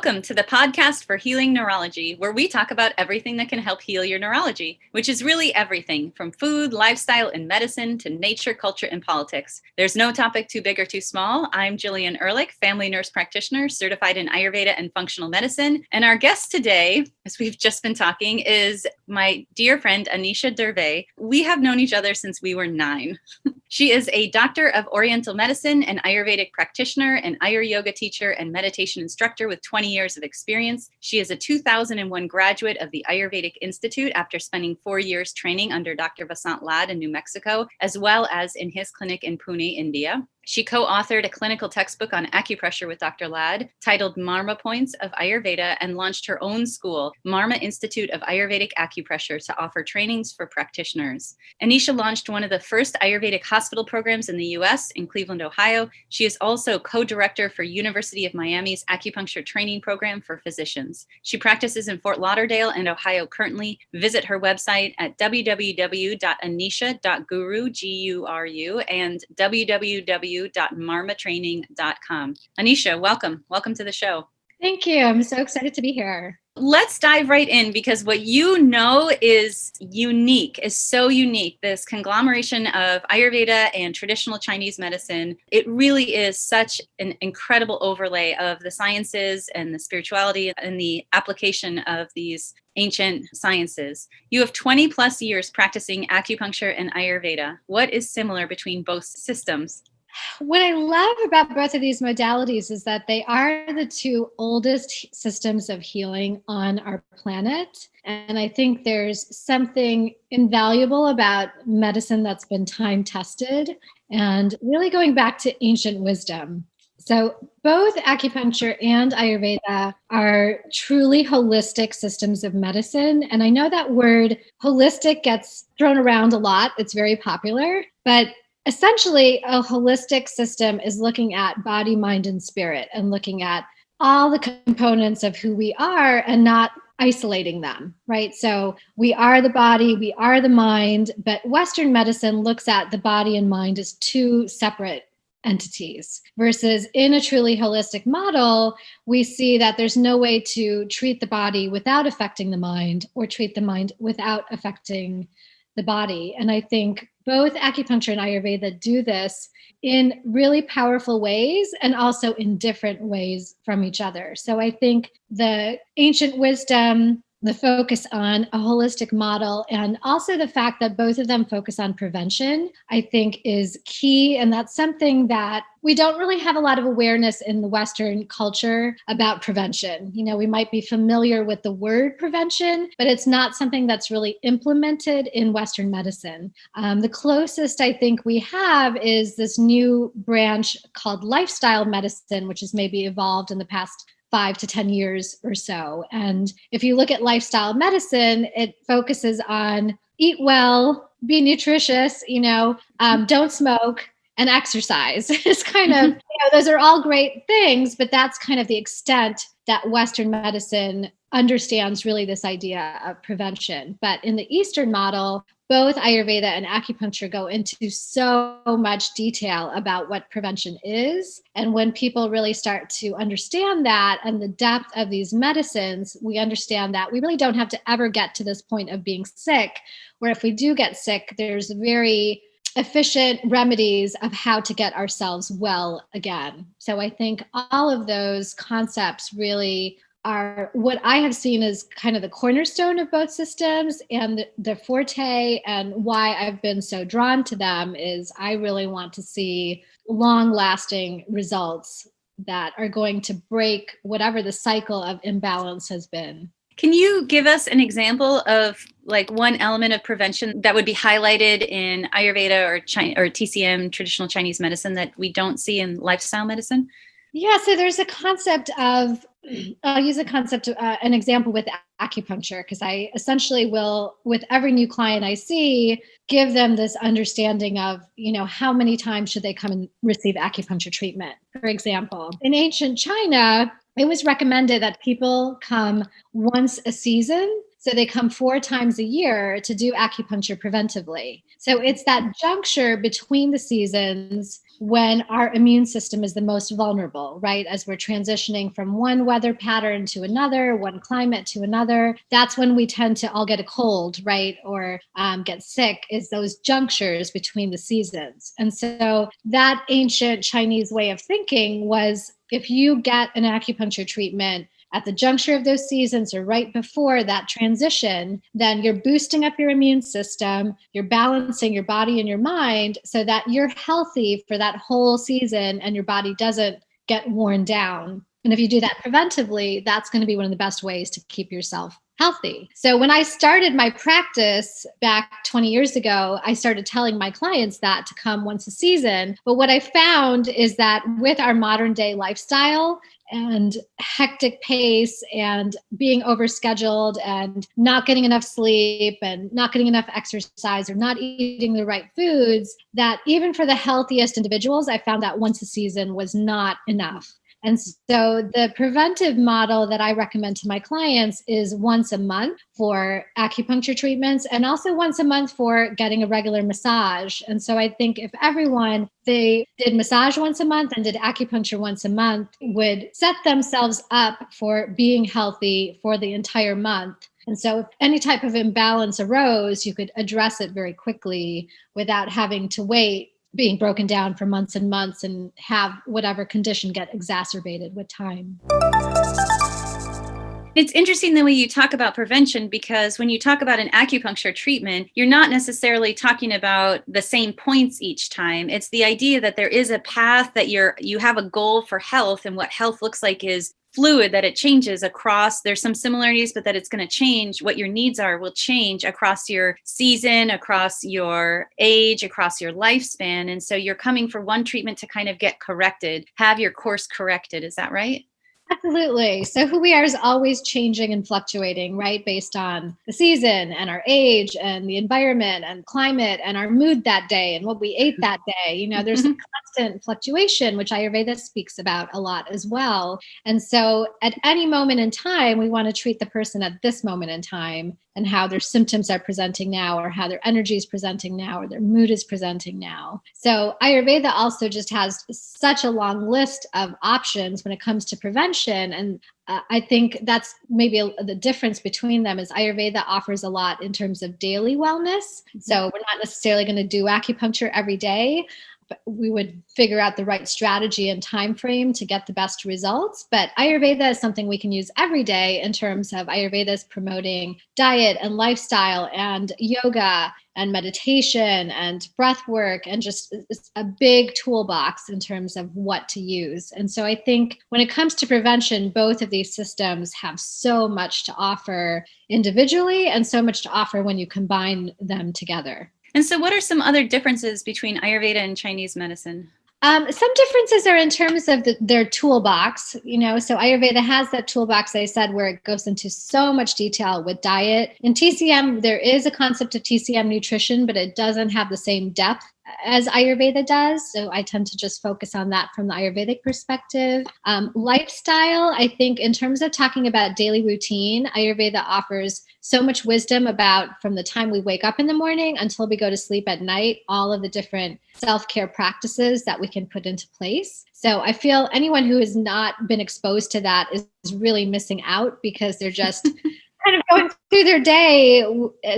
Welcome to the podcast for healing neurology, where we talk about everything that can help heal your neurology, which is really everything from food, lifestyle, and medicine to nature, culture, and politics. There's no topic too big or too small. I'm Jillian Ehrlich, family nurse practitioner, certified in Ayurveda and functional medicine. And our guest today, as we've just been talking, is my dear friend, Anisha Durve. We have known each other since we were 9. She is a doctor of Oriental medicine, an Ayurvedic practitioner, an Ayur yoga teacher, and meditation instructor with 20 years of experience. She is a 2001 graduate of the Ayurvedic Institute after spending 4 years training under Dr. Vasant Lad in New Mexico, as well as in his clinic in Pune, India. She co-authored a clinical textbook on acupressure with Dr. Lad titled Marma Points of Ayurveda and launched her own school, Marma Institute of Ayurvedic Acupressure, to offer trainings for practitioners. Anisha launched one of the first Ayurvedic hospital programs in the U.S. in Cleveland, Ohio. She is also co-director for University of Miami's acupuncture training program for physicians. She practices in Fort Lauderdale and Ohio currently. Visit her website at www.anisha.guru, G-U-R-U, and www.marmatraining.com. Anisha, welcome. Welcome to the show. Thank you. I'm so excited to be here. Let's dive right in because what you know is unique, is so unique. This conglomeration of Ayurveda and traditional Chinese medicine, it really is such an incredible overlay of the sciences and the spirituality and the application of these ancient sciences. You have 20 plus years practicing acupuncture and Ayurveda. What is similar between both systems? What I love about both of these modalities is that they are the two oldest systems of healing on our planet. And I think there's something invaluable about medicine that's been time tested and really going back to ancient wisdom. So both acupuncture and Ayurveda are truly holistic systems of medicine. And I know that word holistic gets thrown around a lot. It's very popular, but essentially, a holistic system is looking at body, mind, and spirit and looking at all the components of who we are and not isolating them, right? So we are the body, we are the mind, but Western medicine looks at the body and mind as two separate entities versus in a truly holistic model, we see that there's no way to treat the body without affecting the mind or treat the mind without affecting the body. And I think both acupuncture and Ayurveda do this in really powerful ways and also in different ways from each other. So I think the ancient wisdom, the focus on a holistic model, and also the fact that both of them focus on prevention, I think is key. And that's something that we don't really have a lot of awareness in the Western culture about prevention. You know, we might be familiar with the word prevention, but it's not something that's really implemented in Western medicine. The closest I think we have is this new branch called lifestyle medicine, which has maybe evolved in the past 5 to 10 years or so. And if you look at lifestyle medicine, it focuses on eat well, be nutritious, don't smoke, and exercise. It's kind of, those are all great things, but that's kind of the extent that Western medicine understands really this idea of prevention. But in the Eastern model, both Ayurveda and acupuncture go into so much detail about what prevention is. And when people really start to understand that and the depth of these medicines, we understand that we really don't have to ever get to this point of being sick, where if we do get sick, there's very efficient remedies of how to get ourselves well again. So I think all of those concepts really are what I have seen as kind of the cornerstone of both systems, and the forte, and why I've been so drawn to them is I really want to see long-lasting results that are going to break whatever the cycle of imbalance has been. Can you give us an example of like one element of prevention that would be highlighted in Ayurveda or TCM, traditional Chinese medicine, that we don't see in lifestyle medicine? Yeah, so there's a concept of, I'll use an example with acupuncture, because I essentially will, with every new client I see, give them this understanding of, how many times should they come and receive acupuncture treatment. For example, in ancient China, it was recommended that people come once a season So they come 4 times a year to do acupuncture preventively. So it's that juncture between the seasons when our immune system is the most vulnerable, right? As we're transitioning from one weather pattern to another, one climate to another, that's when we tend to all get a cold, right? Or get sick, is those junctures between the seasons. And so that ancient Chinese way of thinking was, if you get an acupuncture treatment at the juncture of those seasons or right before that transition, then you're boosting up your immune system, you're balancing your body and your mind so that you're healthy for that whole season and your body doesn't get worn down. And if you do that preventively, that's going to be one of the best ways to keep yourself healthy. So when I started my practice back 20 years ago, I started telling my clients that to come once a season. But what I found is that with our modern day lifestyle and hectic pace and being overscheduled and not getting enough sleep and not getting enough exercise or not eating the right foods, that even for the healthiest individuals, I found that once a season was not enough. And so the preventive model that I recommend to my clients is once a month for acupuncture treatments and also once a month for getting a regular massage. And so I think if everyone, they did massage once a month and did acupuncture once a month, would set themselves up for being healthy for the entire month. And so if any type of imbalance arose, you could address it very quickly without having to wait, being broken down for months and months and have whatever condition get exacerbated with time. It's interesting the way you talk about prevention, because when you talk about an acupuncture treatment, you're not necessarily talking about the same points each time. It's the idea that there is a path, that you have a goal for health, and what health looks like is fluid, that it changes across. There's some similarities, but that it's going to change. What your needs are will change across your season, across your age, across your lifespan. And so you're coming for one treatment to kind of get corrected, have your course corrected. Is that right? Absolutely. So who we are is always changing and fluctuating, right? Based on the season and our age and the environment and climate and our mood that day and what we ate that day. You know, there's a constant fluctuation, which Ayurveda speaks about a lot as well. And so at any moment in time, we want to treat the person at this moment in time and how their symptoms are presenting now, or how their energy is presenting now, or their mood is presenting now. So Ayurveda also just has such a long list of options when it comes to prevention. And I think that's maybe the difference between them is Ayurveda offers a lot in terms of daily wellness. So we're not necessarily going to do acupuncture every day, but we would figure out the right strategy and time frame to get the best results. But Ayurveda is something we can use every day in terms of Ayurveda is promoting diet and lifestyle and yoga and meditation and breath work, and just a big toolbox in terms of what to use. And so I think when it comes to prevention, both of these systems have so much to offer individually and so much to offer when you combine them together. And so what are some other differences between Ayurveda and Chinese medicine? Some differences are in terms of their toolbox, so Ayurveda has that toolbox, I said, where it goes into so much detail with diet. In TCM, there is a concept of TCM nutrition, but it doesn't have the same depth as Ayurveda does. So I tend to just focus on that from the Ayurvedic perspective. Lifestyle, I think in terms of talking about daily routine, Ayurveda offers so much wisdom about from the time we wake up in the morning until we go to sleep at night, all of the different self-care practices that we can put into place. So I feel anyone who has not been exposed to that is really missing out, because they're just kind of going through their day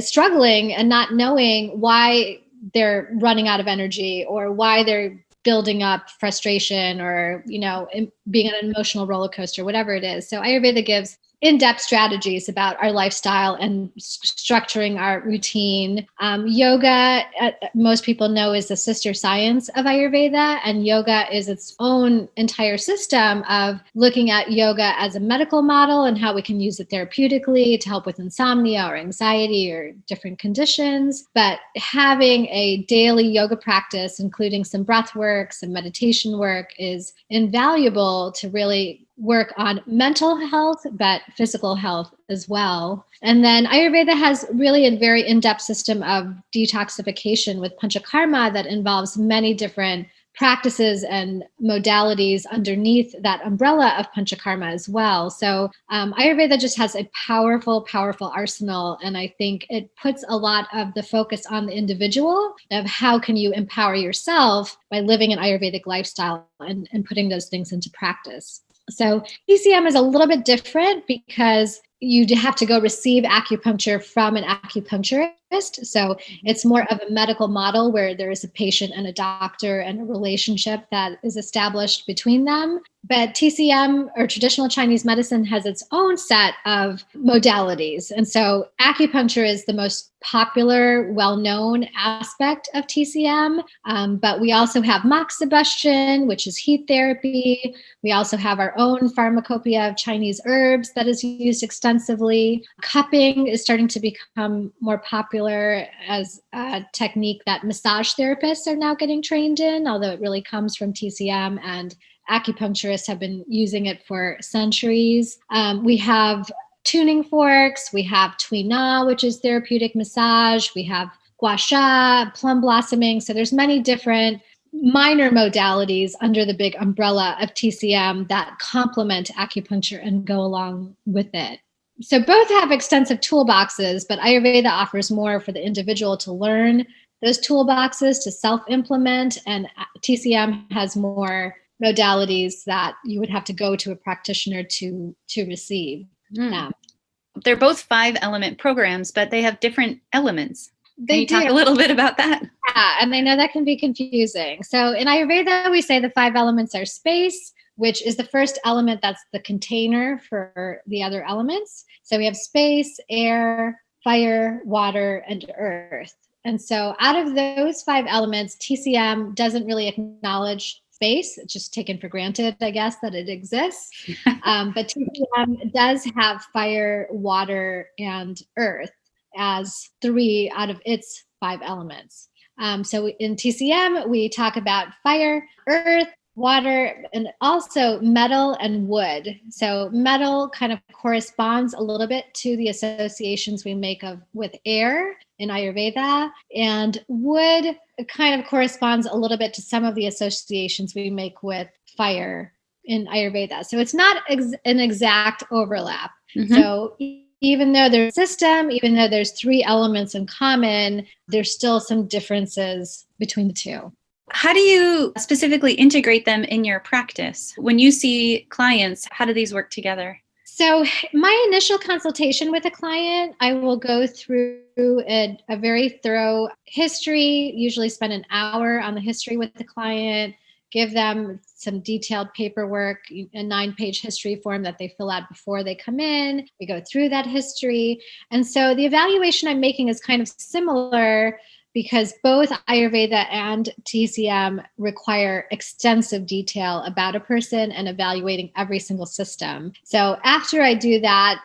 struggling and not knowing why they're running out of energy or why they're building up frustration or, being on an emotional roller coaster, whatever it is. So Ayurveda gives in-depth strategies about our lifestyle and structuring our routine. Yoga, most people know, is the sister science of Ayurveda, and yoga is its own entire system of looking at yoga as a medical model and how we can use it therapeutically to help with insomnia or anxiety or different conditions. But having a daily yoga practice, including some breath work, some meditation work, is invaluable to really work on mental health, but physical health as well. And then Ayurveda has really a very in-depth system of detoxification with panchakarma that involves many different practices and modalities underneath that umbrella of panchakarma as well. So Ayurveda just has a powerful, powerful arsenal. And I think it puts a lot of the focus on the individual of how can you empower yourself by living an Ayurvedic lifestyle and putting those things into practice. So TCM is a little bit different because you have to go receive acupuncture from an acupuncturist. So it's more of a medical model where there is a patient and a doctor and a relationship that is established between them. But TCM, or traditional Chinese medicine, has its own set of modalities. And so acupuncture is the most popular, well-known aspect of TCM. But we also have moxibustion, which is heat therapy. We also have our own pharmacopoeia of Chinese herbs that is used extensively. Cupping is starting to become more popular as a technique that massage therapists are now getting trained in, although it really comes from TCM, and acupuncturists have been using it for centuries. We have tuning forks. We have Tui Na, which is therapeutic massage. We have Gua Sha, plum blossoming. So there's many different minor modalities under the big umbrella of TCM that complement acupuncture and go along with it. So both have extensive toolboxes, but Ayurveda offers more for the individual to learn those toolboxes, to self-implement, and TCM has more modalities that you would have to go to a practitioner to receive. They're both 5-element programs, but they have different elements. Can you talk a little bit about that? Yeah, and I know that can be confusing. So in Ayurveda, we say the 5 elements are space, which is the first element that's the container for the other elements. So we have space, air, fire, water, and earth. And so out of those 5 elements, TCM doesn't really acknowledge space. It's just taken for granted, I guess, that it exists. But TCM does have fire, water, and earth as 3 out of its 5 elements. So in TCM, we talk about fire, earth, water, and also metal and wood. So metal kind of corresponds a little bit to the associations we make with air in Ayurveda, and wood kind of corresponds a little bit to some of the associations we make with fire in Ayurveda. So it's not an exact overlap. Mm-hmm. So even though there's a system, even though there's 3 elements in common, there's still some differences between the two. How do you specifically integrate them in your practice? When you see clients, how do these work together? So my initial consultation with a client, I will go through a very thorough history, usually spend an hour on the history with the client, give them some detailed paperwork, a 9-page history form that they fill out before they come in. We go through that history. And so the evaluation I'm making is kind of similar because both Ayurveda and TCM require extensive detail about a person and evaluating every single system. So after I do that,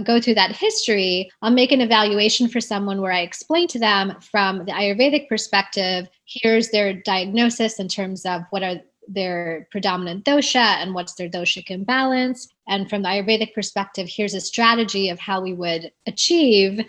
go through that history, I'll make an evaluation for someone where I explain to them from the Ayurvedic perspective, here's their diagnosis in terms of what are their predominant dosha and what's their doshic imbalance. And from the Ayurvedic perspective, here's a strategy of how we would achieve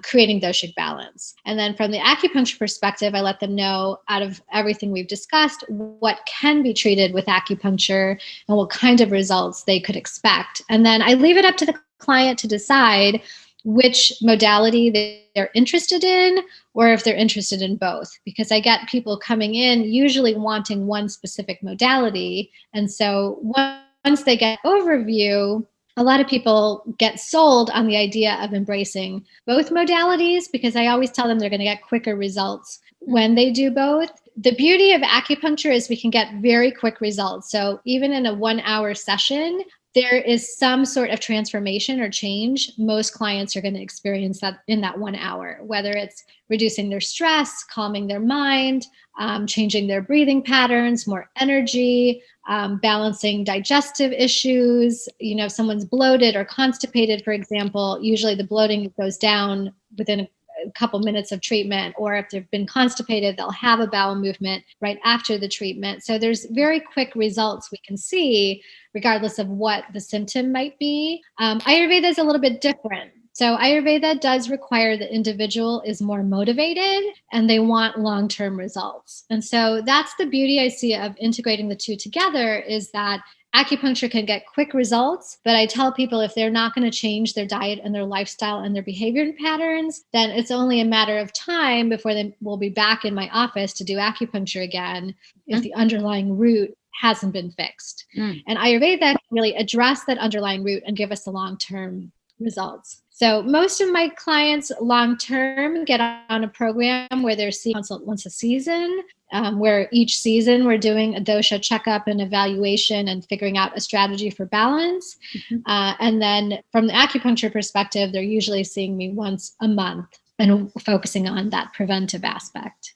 creating doshic balance. And then from the acupuncture perspective, I let them know out of everything we've discussed, what can be treated with acupuncture and what kind of results they could expect. And then I leave it up to the client to decide which modality they're interested in, or if they're interested in both, because I get people coming in usually wanting one specific modality. And so once they get overview, a lot of people get sold on the idea of embracing both modalities because I always tell them they're going to get quicker results when they do both. The beauty of acupuncture is we can get very quick results. So even in a 1-hour session, there is some sort of transformation or change. Most clients are going to experience that in that 1 hour, whether it's reducing their stress, calming their mind, changing their breathing patterns, more energy, balancing digestive issues. You know, if someone's bloated or constipated, for example, usually the bloating goes down within a couple minutes of treatment, or if they've been constipated, they'll have a bowel movement right after the treatment. So there's very quick results we can see regardless of what the symptom might be. Ayurveda is a little bit different. So Ayurveda does require the individual is more motivated and they want long-term results. And so that's the beauty I see of integrating the two together, is that acupuncture can get quick results, but I tell people if they're not going to change their diet and their lifestyle and their behavior patterns, then it's only a matter of time before they will be back in my office to do acupuncture again if the underlying root hasn't been fixed. And Ayurveda can really address that underlying root and give us the long-term results. So most of my clients long-term get on a program where they're seeing consult once a season, where each season we're doing a dosha checkup and evaluation and figuring out a strategy for balance. And then from the acupuncture perspective, they're usually seeing me once a month and focusing on that preventive aspect.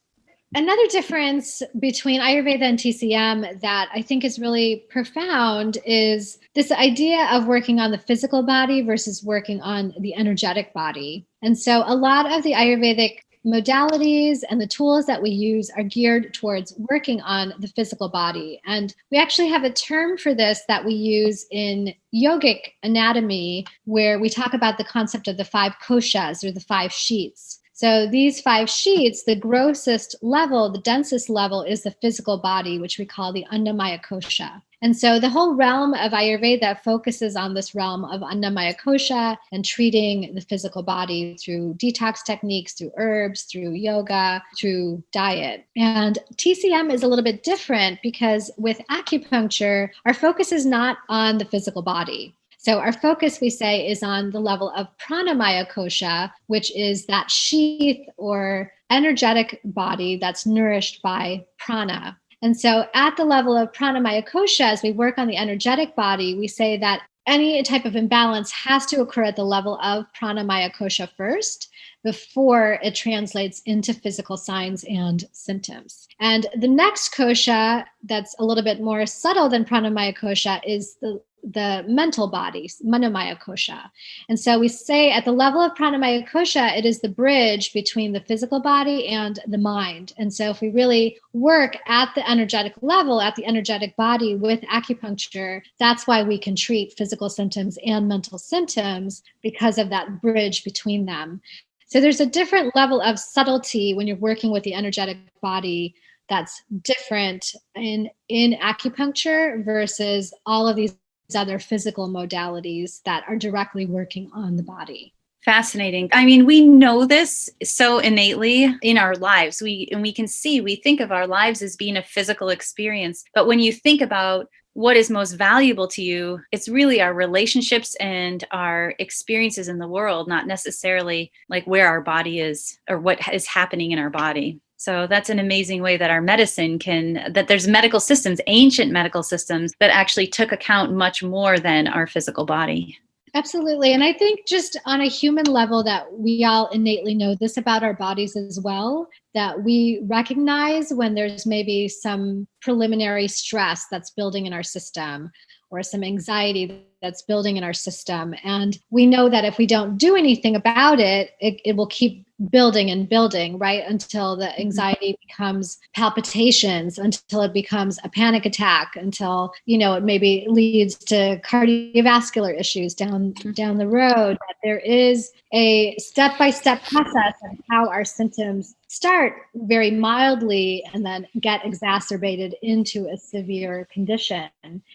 Another difference between Ayurveda and TCM that I think is really profound is this idea of working on the physical body versus working on the energetic body. And so a lot of the Ayurvedic modalities and the tools that we use are geared towards working on the physical body. And we actually have a term for this that we use in yogic anatomy, where we talk about the concept of the 5 koshas, or the 5 sheets. So these 5 sheets, the grossest level, the densest level, is the physical body, which we call the Annamaya kosha. And so the whole realm of Ayurveda focuses on this realm of Annamaya kosha and treating the physical body through detox techniques, through herbs, through yoga, through diet. And TCM is a little bit different because with acupuncture, our focus is not on the physical body. So our focus, we say, is on the level of pranamaya kosha, which is that sheath or energetic body that's nourished by prana. And so at the level of pranamaya kosha, as we work on the energetic body, we say that any type of imbalance has to occur at the level of pranamaya kosha first before it translates into physical signs and symptoms. And the next kosha that's a little bit more subtle than pranamaya kosha is the mental body, manomaya kosha. And so we say at the level of pranamaya kosha, it is the bridge between the physical body and the mind. And so if we really work at the energetic level, at the energetic body with acupuncture, that's why we can treat physical symptoms and mental symptoms, because of that bridge between them. So there's a different level of subtlety when you're working with the energetic body that's different in acupuncture versus all of these other physical modalities that are directly working on the body. Fascinating. I mean, we know this so innately in our lives. We can see, we think of our lives as being a physical experience. But when you think about what is most valuable to you, it's really our relationships and our experiences in the world, not necessarily like where our body is or what is happening in our body. So that's an amazing way that our medicine that there's medical systems, ancient medical systems that actually took account much more than our physical body. Absolutely. And I think just on a human level that we all innately know this about our bodies as well, that we recognize when there's maybe some preliminary stress that's building in our system or some anxiety that's building in our system. And we know that if we don't do anything about it, it will keep building and building, right? Until the anxiety becomes palpitations, until it becomes a panic attack, until, it maybe leads to cardiovascular issues down the road. That there is a step-by-step process of how our symptoms start very mildly and then get exacerbated into a severe condition.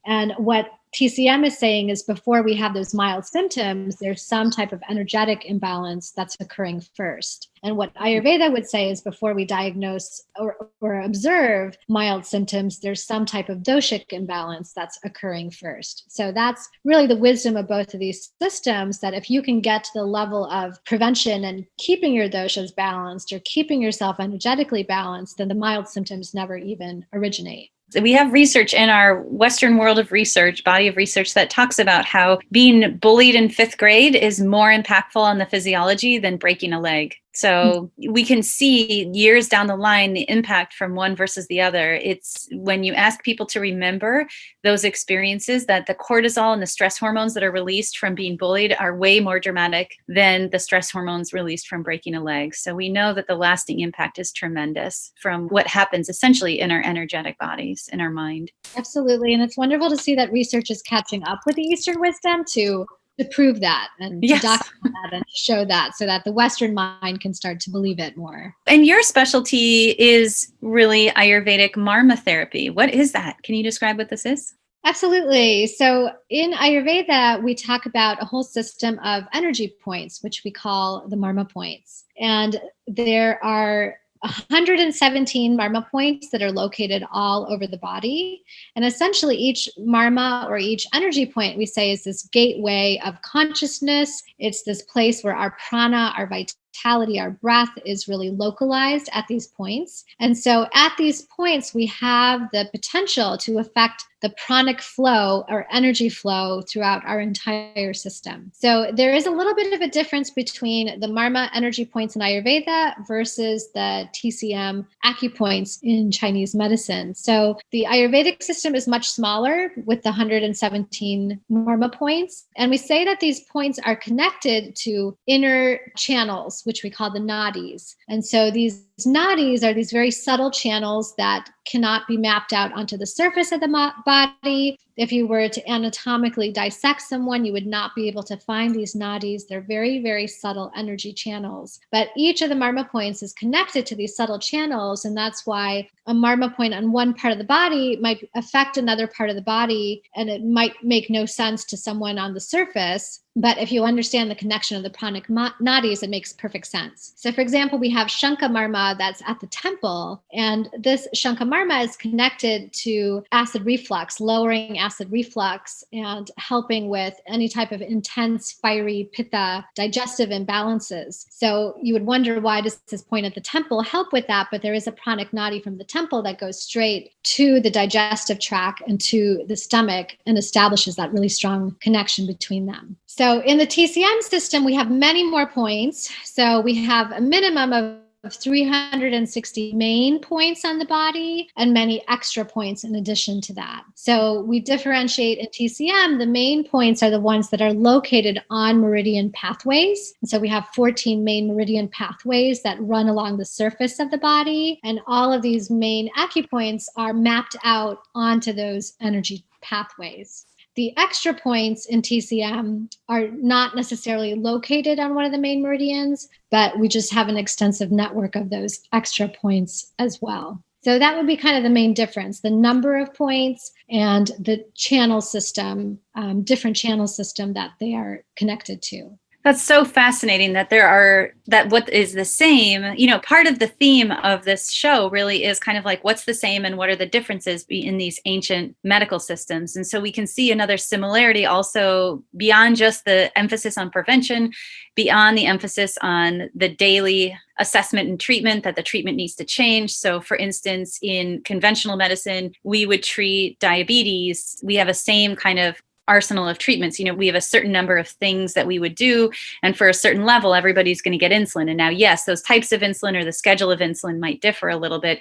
And what TCM is saying is before we have those mild symptoms, there's some type of energetic imbalance that's occurring first. And what Ayurveda would say is before we diagnose or observe mild symptoms, there's some type of doshic imbalance that's occurring first. So that's really the wisdom of both of these systems, that if you can get to the level of prevention and keeping your doshas balanced or keeping yourself energetically balanced, then the mild symptoms never even originate. We have research in our Western world of research, body of research, that talks about how being bullied in 5th grade is more impactful on the physiology than breaking a leg. So we can see years down the line the impact from one versus the other. It's when you ask people to remember those experiences that the cortisol and the stress hormones that are released from being bullied are way more dramatic than the stress hormones released from breaking a leg. So we know that the lasting impact is tremendous from what happens essentially in our energetic bodies, in our mind. Absolutely. And it's wonderful to see that research is catching up with the Eastern wisdom to to prove that and Yes. to document that and to show that so that the Western mind can start to believe it more. And your specialty is really Ayurvedic Marma therapy. What is that? Can you describe what this is? Absolutely. So in Ayurveda, we talk about a whole system of energy points, which we call the Marma points. And there are 117 Marma points that are located all over the body. And essentially, each Marma or each energy point, we say, is this gateway of consciousness. It's this place where our prana, our vitality, our breath is really localized at these points. And so at these points, we have the potential to affect the pranic flow or energy flow throughout our entire system. So there is a little bit of a difference between the Marma energy points in Ayurveda versus the TCM acupoints in Chinese medicine. So the Ayurvedic system is much smaller with the 117 Marma points. And we say that these points are connected to inner channels, which we call the nadis. And so these nadis are these very subtle channels that cannot be mapped out onto the surface of the body. If you were to anatomically dissect someone, you would not be able to find these nadis. They're very, very subtle energy channels. But each of the Marma points is connected to these subtle channels. And that's why a Marma point on one part of the body might affect another part of the body. And it might make no sense to someone on the surface. But if you understand the connection of the pranic nadis, it makes perfect sense. So for example, we have Shankha Marma that's at the temple. And this Shankha Marma is connected to acid reflux, lowering acid reflux and helping with any type of intense, fiery pitta digestive imbalances. So you would wonder, why does this point at the temple help with that? But there is a pranic nadi from the temple that goes straight to the digestive tract and to the stomach and establishes that really strong connection between them. So in the TCM system, we have many more points. So we have a minimum of 360 main points on the body and many extra points in addition to that. So we differentiate in TCM, the main points are the ones that are located on meridian pathways. And so we have 14 main meridian pathways that run along the surface of the body. And all of these main acupoints are mapped out onto those energy pathways. The extra points in TCM are not necessarily located on one of the main meridians, but we just have an extensive network of those extra points as well. So that would be kind of the main difference, the number of points and the channel system, different channel system that they are connected to. That's so fascinating that that what is the same, part of the theme of this show really is kind of like what's the same and what are the differences in these ancient medical systems. And so we can see another similarity also beyond just the emphasis on prevention, beyond the emphasis on the daily assessment and treatment, that the treatment needs to change. So for instance, in conventional medicine, we would treat diabetes. We have a same kind of arsenal of treatments. We have a certain number of things that we would do. And for a certain level, everybody's going to get insulin. And now, yes, those types of insulin or the schedule of insulin might differ a little bit,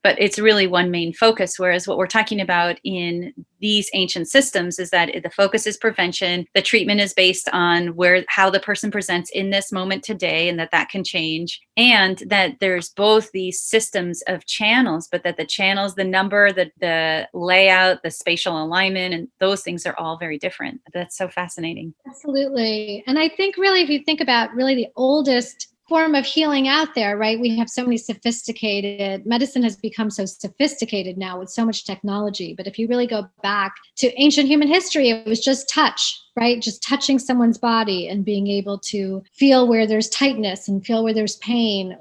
but it's really one main focus. Whereas what we're talking about in these ancient systems is that the focus is prevention. The treatment is based on how the person presents in this moment today, and that can change. And that there's both these systems of channels, but that the channels, the number, the layout, the spatial alignment, and those things are all very different. That's so fascinating. Absolutely. And I think really, if you think about really the oldest form of healing out there, right? We have so many medicine has become so sophisticated now with so much technology. But if you really go back to ancient human history, it was just touch, right? Just touching someone's body and being able to feel where there's tightness and feel where there's pain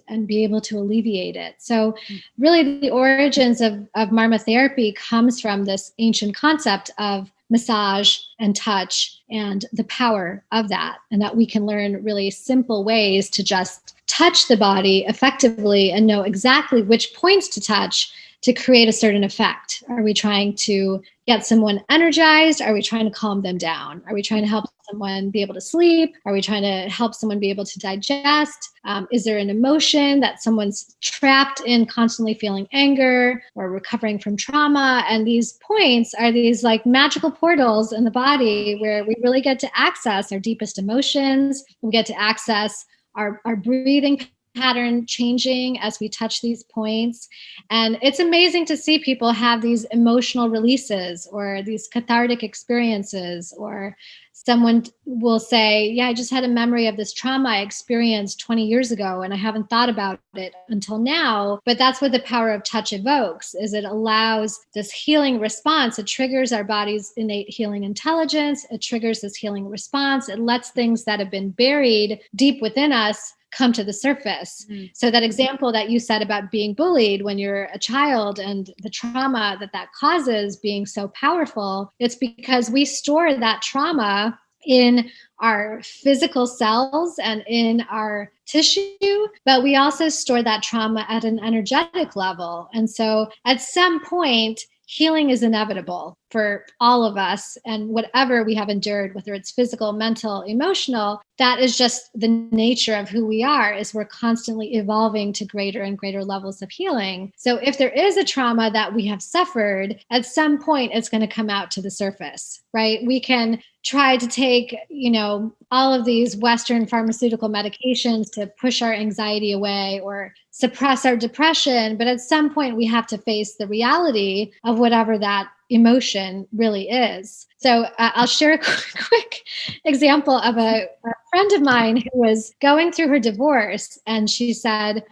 and be able to alleviate it. So really the origins of Marma therapy comes from this ancient concept of massage and touch and the power of that, and that we can learn really simple ways to just touch the body effectively and know exactly which points to touch to create a certain effect. Are we trying to get someone energized? Are we trying to calm them down? Are we trying to help someone be able to sleep? Are we trying to help someone be able to digest? Is there an emotion that someone's trapped in, constantly feeling anger or recovering from trauma? And these points are these like magical portals in the body where we really get to access our deepest emotions. We get to access our breathing pattern changing as we touch these points. And it's amazing to see people have these emotional releases or these cathartic experiences or someone will say, yeah, I just had a memory of this trauma I experienced 20 years ago, and I haven't thought about it until now. But that's what the power of touch evokes, is it allows this healing response. It triggers our body's innate healing intelligence. It triggers this healing response. It lets things that have been buried deep within us come to the surface. So that example that you said about being bullied when you're a child and the trauma that causes being so powerful, it's because we store that trauma in our physical cells and in our tissue, but we also store that trauma at an energetic level. And so at some point, healing is inevitable for all of us, and whatever we have endured, whether it's physical, mental, emotional, that is just the nature of who we are, is we're constantly evolving to greater and greater levels of healing. So if there is a trauma that we have suffered, at some point it's going to come out to the surface, right? We can try to take, all of these Western pharmaceutical medications to push our anxiety away or suppress our depression, but at some point we have to face the reality of whatever that emotion really is. So I'll share a quick example of a friend of mine who was going through her divorce, and she said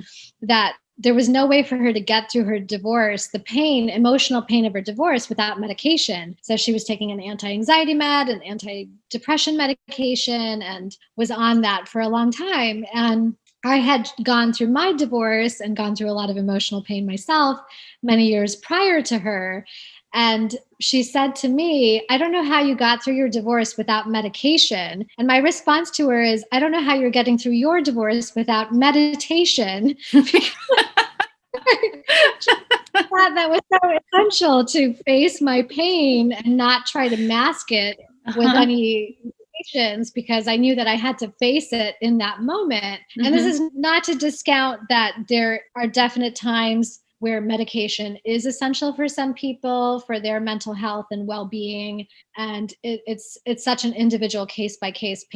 that there was no way for her to get through her divorce, the pain, emotional pain of her divorce, without medication. So she was taking an anti-anxiety med, an anti-depression medication, and was on that for a long time. And I had gone through my divorce and gone through a lot of emotional pain myself many years prior to her. And she said to me, I don't know how you got through your divorce without medication. And my response to her is, I don't know how you're getting through your divorce without meditation. That was so essential to face my pain and not try to mask it with any medications, because I knew that I had to face it in that moment. And this is not to discount that there are definite times where medication is essential for some people for their mental health and well-being. And it's such an individual case-by-case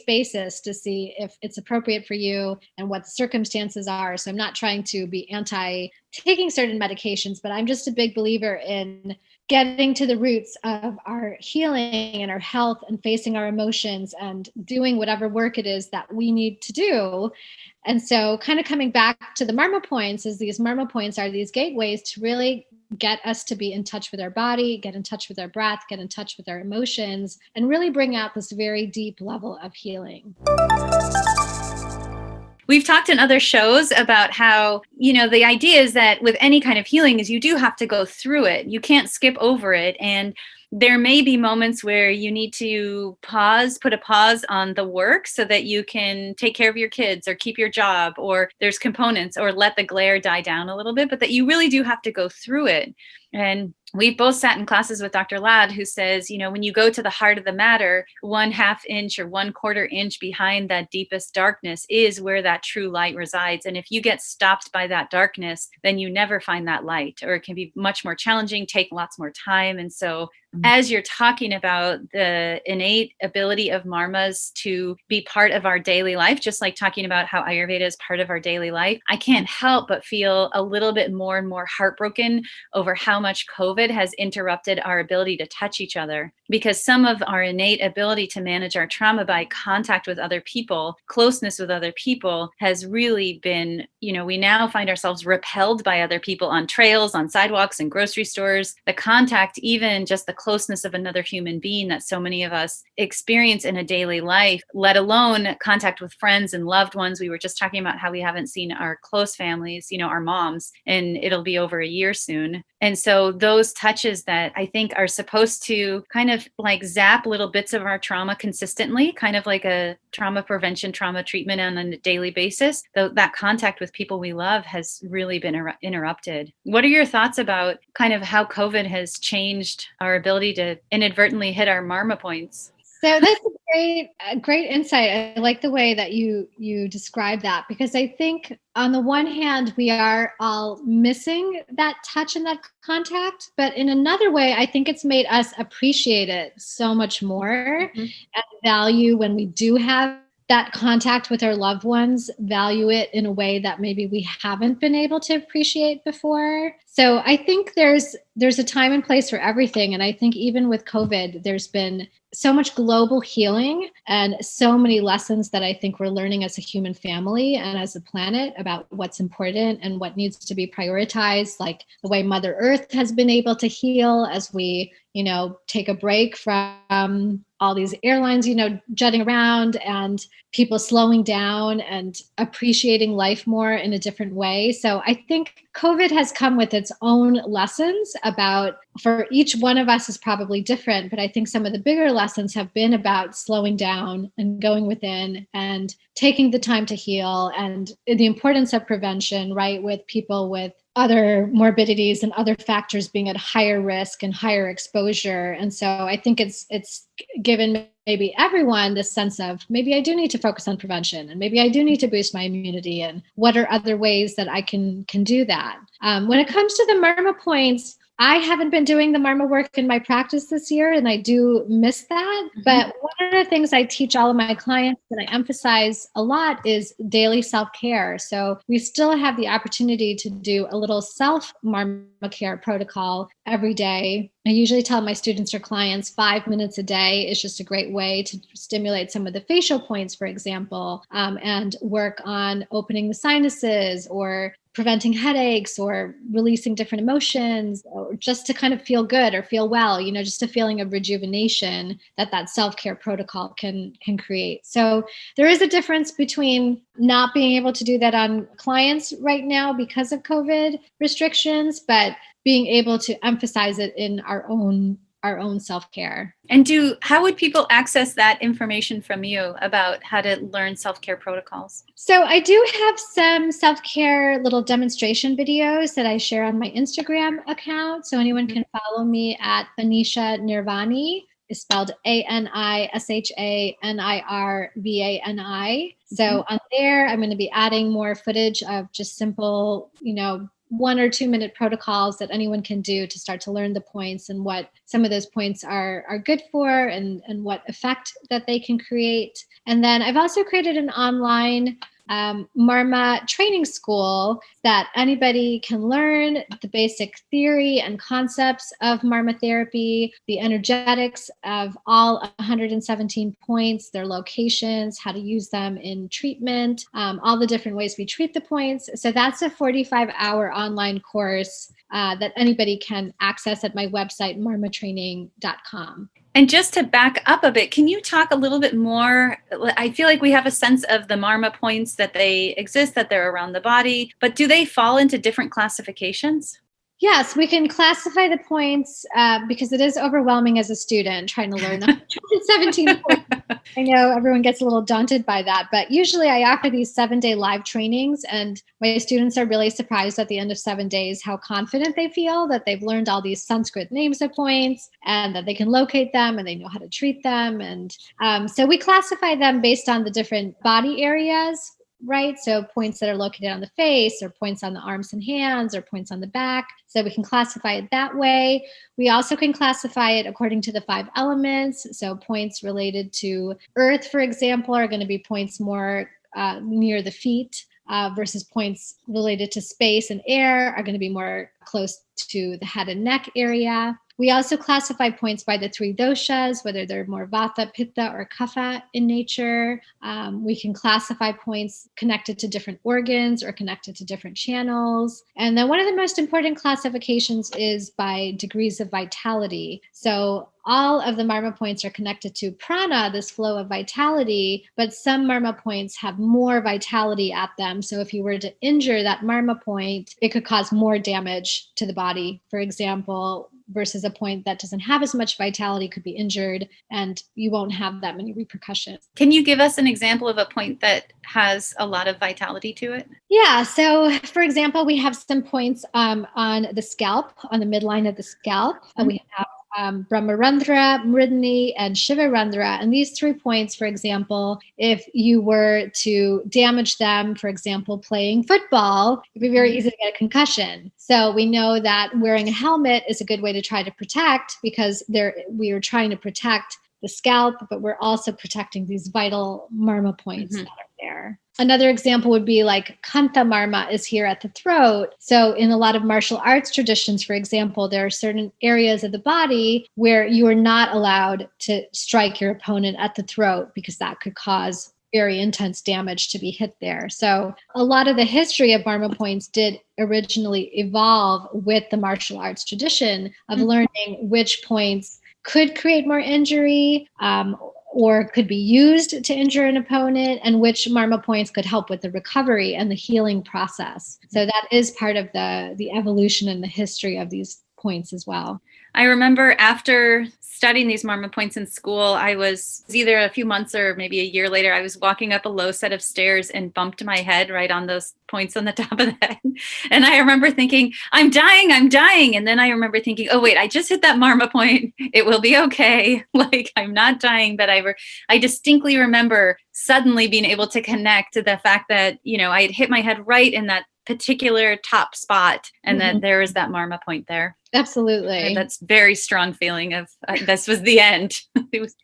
basis to see if it's appropriate for you and what the circumstances are. So I'm not trying to be anti taking certain medications, but I'm just a big believer in getting to the roots of our healing and our health and facing our emotions and doing whatever work it is that we need to do. And so kind of coming back to the Marma points, is these Marma points are these gateways to really get us to be in touch with our body, get in touch with our breath, get in touch with our emotions, and really bring out this very deep level of healing. We've talked in other shows about how, the idea is that with any kind of healing is you do have to go through it. You can't skip over it. And there may be moments where you need to put a pause on the work so that you can take care of your kids or keep your job, or there's components, or let the glare die down a little bit, but that you really do have to go through it. And we've both sat in classes with Dr. Ladd, who says, when you go to the heart of the matter, 1/2 inch or 1/4 inch behind that deepest darkness is where that true light resides. And if you get stopped by that darkness, then you never find that light, or it can be much more challenging, take lots more time. And so as you're talking about the innate ability of Marmas to be part of our daily life, just like talking about how Ayurveda is part of our daily life, I can't help but feel a little bit more and more heartbroken over how much COVID has interrupted our ability to touch each other, because some of our innate ability to manage our trauma by contact with other people, closeness with other people, has really been, we now find ourselves repelled by other people on trails, on sidewalks, and grocery stores. The contact, even just the closeness of another human being that so many of us experience in a daily life, let alone contact with friends and loved ones. We were just talking about how we haven't seen our close families, our moms, and it'll be over a year soon. And so those touches that I think are supposed to kind of like zap little bits of our trauma consistently, kind of like a trauma prevention, trauma treatment on a daily basis, that contact with people we love has really been interrupted. What are your thoughts about kind of how COVID has changed our ability to inadvertently hit our Marma points? So that's a great insight. I like the way that you describe that, because I think on the one hand, we are all missing that touch and that contact, but in another way, I think it's made us appreciate it so much more and value when we do have that contact with our loved ones, value it in a way that maybe we haven't been able to appreciate before. So I think there's a time and place for everything. And I think even with COVID, there's been so much global healing and so many lessons that I think we're learning as a human family and as a planet about what's important and what needs to be prioritized, like the way Mother Earth has been able to heal as we, take a break from all these airlines, jutting around and people slowing down and appreciating life more in a different way. So I think COVID has come with its own lessons about, for each one of us is probably different, but I think some of the bigger lessons have been about slowing down and going within and taking the time to heal and the importance of prevention, right? With people with other morbidities and other factors being at higher risk and higher exposure. And so I think it's given maybe everyone this sense of maybe I do need to focus on prevention and maybe I do need to boost my immunity and what are other ways that I can do that. When it comes to the Marma points, I haven't been doing the Marma work in my practice this year, and I do miss that. But one of the things I teach all of my clients and I emphasize a lot is daily self-care. So we still have the opportunity to do a little self-Marma care protocol every day. I usually tell my students or clients 5 minutes a day is just a great way to stimulate some of the facial points, for example, and work on opening the sinuses or preventing headaches or releasing different emotions, or just to kind of feel good or feel well, just a feeling of rejuvenation that self-care protocol can create. So there is a difference between not being able to do that on clients right now because of COVID restrictions, but being able to emphasize it in our own self-care. And how would people access that information from you about how to learn self-care protocols? So I do have some self-care little demonstration videos that I share on my Instagram account. So anyone can follow me at Anisha Nirvani. It's spelled ANISHANIRVANI. So on there, I'm going to be adding more footage of just simple, 1 or 2 minute protocols that anyone can do to start to learn the points and what some of those points are good for and what effect that they can create. And then I've also created an online Marma training school that anybody can learn the basic theory and concepts of Marma therapy, the energetics of all 117 points, their locations, how to use them in treatment, all the different ways we treat the points. So that's a 45-hour online course that anybody can access at my website, marmatraining.com. And just to back up a bit, can you talk a little bit more? I feel like we have a sense of the Marma points, that they exist, that they're around the body, but do they fall into different classifications? Yes, we can classify the points because it is overwhelming as a student trying to learn the 117 points. I know everyone gets a little daunted by that, but usually I offer these 7-day live trainings and my students are really surprised at the end of 7 days how confident they feel that they've learned all these Sanskrit names of points and that they can locate them and they know how to treat them. And so we classify them based on the different body areas. Right? So points that are located on the face or points on the arms and hands or points on the back. So we can classify it that way. We also can classify it according to the 5 elements. So points related to earth, for example, are going to be points more near the feet versus points related to space and air are going to be more close to the head and neck area. We also classify points by the 3 doshas, whether they're more vata, pitta, or kapha in nature. We can classify points connected to different organs or connected to different channels. And then one of the most important classifications is by degrees of vitality. So all of the Marma points are connected to prana, this flow of vitality, but some Marma points have more vitality at them. So if you were to injure that Marma point, it could cause more damage to the body. For example, versus a point that doesn't have as much vitality could be injured and you won't have that many repercussions. Can you give us an example of a point that has a lot of vitality to it? Yeah. So for example, we have some points on the scalp, on the midline of the scalp. We have Brahmarandhra, Mridini, and Shivarandhra. And these 3 points, for example, if you were to damage them, for example, playing football, it'd be very easy to get a concussion. So we know that wearing a helmet is a good way to try to protect because we are trying to protect the scalp, but we're also protecting these vital Marma points that are there. there. Another example would be like Kantha Marma is here at the throat. So in a lot of martial arts traditions, for example, there are certain areas of the body where you are not allowed to strike your opponent at the throat because that could cause very intense damage to be hit there. So a lot of the history of Marma points did originally evolve with the martial arts tradition of learning which points could create more injury, or could be used to injure an opponent, and which Marma points could help with the recovery and the healing process. So that is part of the evolution and the history of these points as well. I remember after studying these Marma points in school, I was either a few months or maybe a year later, I was walking up a low set of stairs and bumped my head right on those points on the top of the head. And I remember thinking, I'm dying. And then I remember thinking, oh, wait, I just hit that Marma point. It will be okay. Like, I'm not dying. But I distinctly remember suddenly being able to connect to the fact that, I had hit my head right in that particular top spot, and that there was that Marma point there. Absolutely. And that's very strong feeling of this was the end.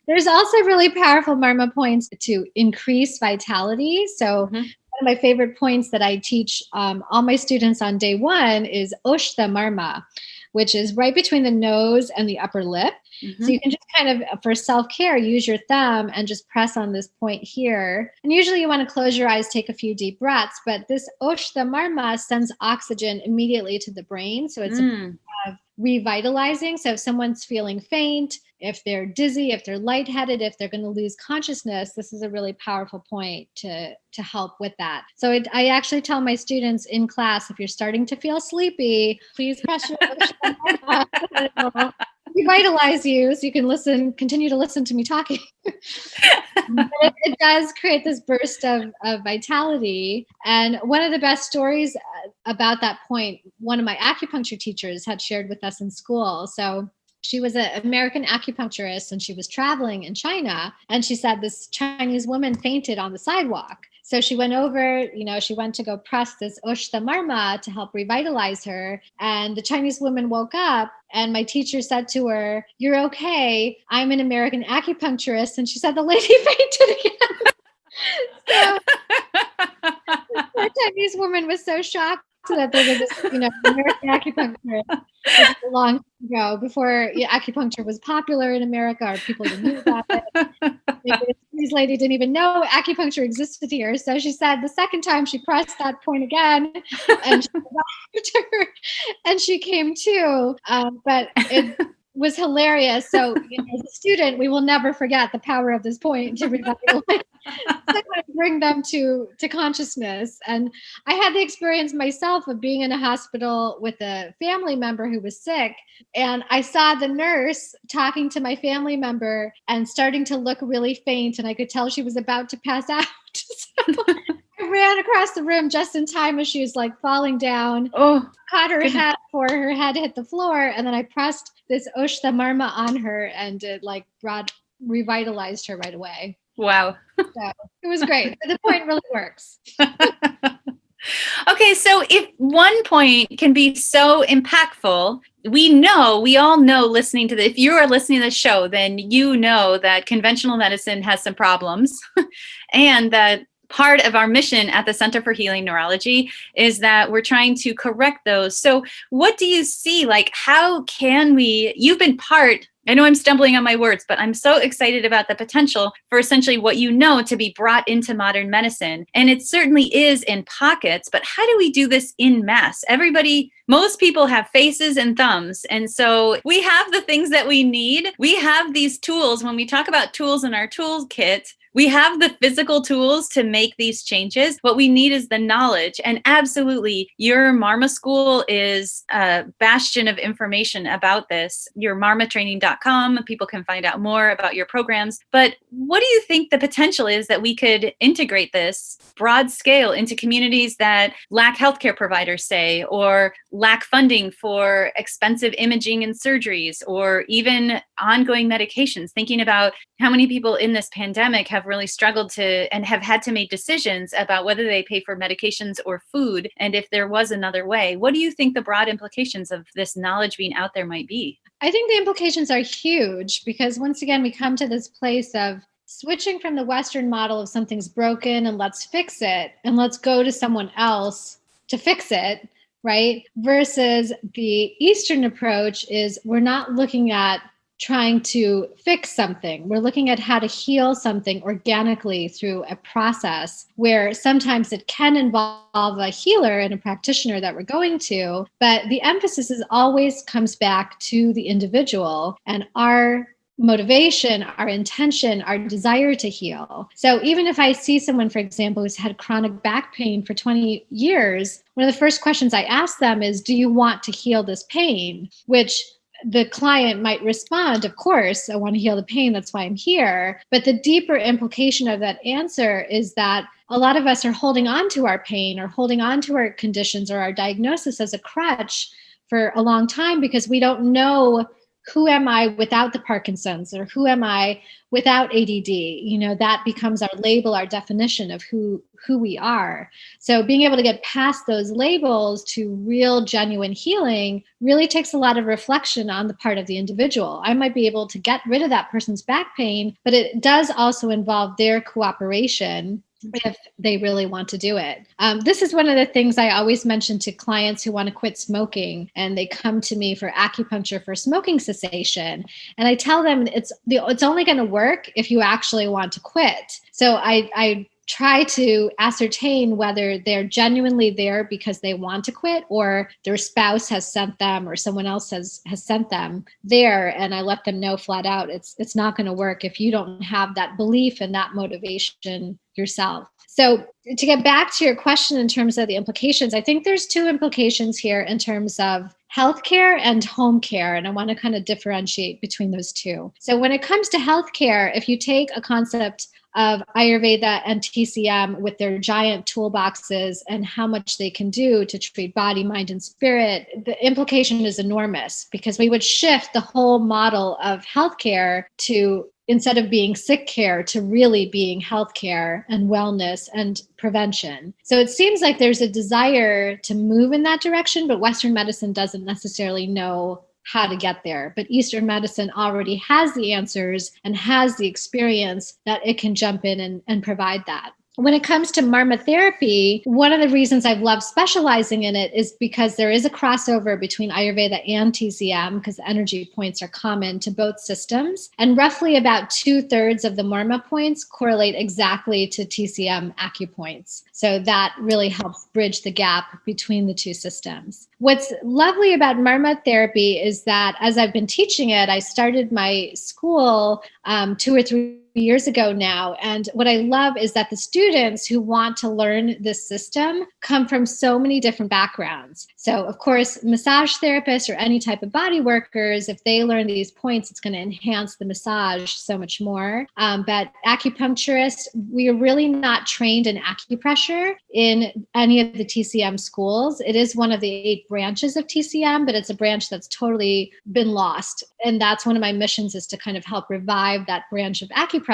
There's also really powerful Marma points to increase vitality. So one of my favorite points that I teach all my students on day one is Oshtha Marma, which is right between the nose and the upper lip. So you can just kind of, for self-care, use your thumb and just press on this point here. And usually you want to close your eyes, take a few deep breaths, but this Oshtha Marma sends oxygen immediately to the brain. So it's revitalizing. So if someone's feeling faint, if they're dizzy, if they're lightheaded, if they're going to lose consciousness, this is a really powerful point to help with that. So I actually tell my students in class, if you're starting to feel sleepy, please press your Oshtha Marma. Revitalize you so you can continue to listen to me talking. But it does create this burst of vitality. And one of the best stories about that point, one of my acupuncture teachers had shared with us in school. So she was an American acupuncturist and she was traveling in China. And she said this Chinese woman fainted on the sidewalk. So she went over, she went to go press this Oshtha Marma to help revitalize her. And the Chinese woman woke up and my teacher said to her, "You're okay. I'm an American acupuncturist." And she said the lady fainted again. So the Chinese woman was so shocked that there was this, American acupuncturist a long time ago, before acupuncture was popular in America or people even knew about it. This lady didn't even know acupuncture existed here. So she said the second time she pressed that point again and she came to, but it was hilarious. So as a student, we will never forget the power of this point to bring them to consciousness. And I had the experience myself of being in a hospital with a family member who was sick. And I saw the nurse talking to my family member and starting to look really faint. And I could tell she was about to pass out. So I ran across the room just in time as she was like falling down. Caught her head before her head hit the floor. And then I pressed this Oshtha Marma on her and it revitalized her right away. Wow. So it was great. The point really works. Okay, so if one point can be so impactful, we all know listening to if you are listening to the show, then you know that conventional medicine has some problems and that part of our mission at the Center for Healing Neurology is that we're trying to correct those. So what do you see? Like, how can you've been part, I know I'm stumbling on my words, but I'm so excited about the potential for essentially what to be brought into modern medicine. And it certainly is in pockets, but how do we do this in mass? Most people have faces and thumbs. And so we have the things that we need. We have these tools. When we talk about tools in our toolkit, we have the physical tools to make these changes. What we need is the knowledge. And absolutely, your Marma school is a bastion of information about this. Your marmatraining.com, people can find out more about your programs. But what do you think the potential is that we could integrate this broad scale into communities that lack healthcare providers, say, or lack funding for expensive imaging and surgeries, or even ongoing medications? Thinking about how many people in this pandemic have really struggled to and have had to make decisions about whether they pay for medications or food, and if there was another way. What do you think the broad implications of this knowledge being out there might be? I think the implications are huge because once again, we come to this place of switching from the Western model of something's broken and let's fix it and let's go to someone else to fix it, right? Versus the Eastern approach is we're not looking at trying to fix something. We're looking at how to heal something organically through a process where sometimes it can involve a healer and a practitioner that we're going to, but the emphasis is always comes back to the individual and our motivation, our intention, our desire to heal. So even if I see someone, for example, who's had chronic back pain for 20 years, one of the first questions I ask them is, do you want to heal this pain? Which the client might respond, of course, I want to heal the pain. That's why I'm here. But the deeper implication of that answer is that a lot of us are holding on to our pain or holding on to our conditions or our diagnosis as a crutch for a long time because we don't know who am I without the Parkinson's or who am I without ADD? You know, that becomes our label, our definition of who we are. So being able to get past those labels to real, genuine healing really takes a lot of reflection on the part of the individual. I might be able to get rid of that person's back pain, but it does also involve their cooperation if they really want to do it. This is one of the things I always mention to clients who want to quit smoking and they come to me for acupuncture for smoking cessation. And I tell them it's only going to work if you actually want to quit. So I try to ascertain whether they're genuinely there because they want to quit or their spouse has sent them or someone else has sent them there. And I let them know flat out, it's not going to work if you don't have that belief and that motivation yourself. So to get back to your question in terms of the implications, I think there's two implications here in terms of healthcare and home care. And I want to kind of differentiate between those two. So when it comes to healthcare, if you take a concept of Ayurveda and TCM with their giant toolboxes and how much they can do to treat body, mind, and spirit, the implication is enormous because we would shift the whole model of healthcare to, instead of being sick care, to really being healthcare and wellness and prevention. So it seems like there's a desire to move in that direction, but Western medicine doesn't necessarily know how to get there. But Eastern medicine already has the answers and has the experience that it can jump in and provide that. When it comes to Marma therapy, one of the reasons I've loved specializing in it is because there is a crossover between Ayurveda and TCM because the energy points are common to both systems. And roughly about 2/3 of the Marma points correlate exactly to TCM acupoints. So that really helps bridge the gap between the two systems. What's lovely about Marma therapy is that as I've been teaching it, I started my school 2 or 3 years ago now. And what I love is that the students who want to learn this system come from so many different backgrounds. So of course, massage therapists or any type of body workers, if they learn these points, it's going to enhance the massage so much more. But acupuncturists, we are really not trained in acupressure in any of the TCM schools. It is one of the 8 branches of TCM, but it's a branch that's totally been lost. And that's one of my missions, is to kind of help revive that branch of acupressure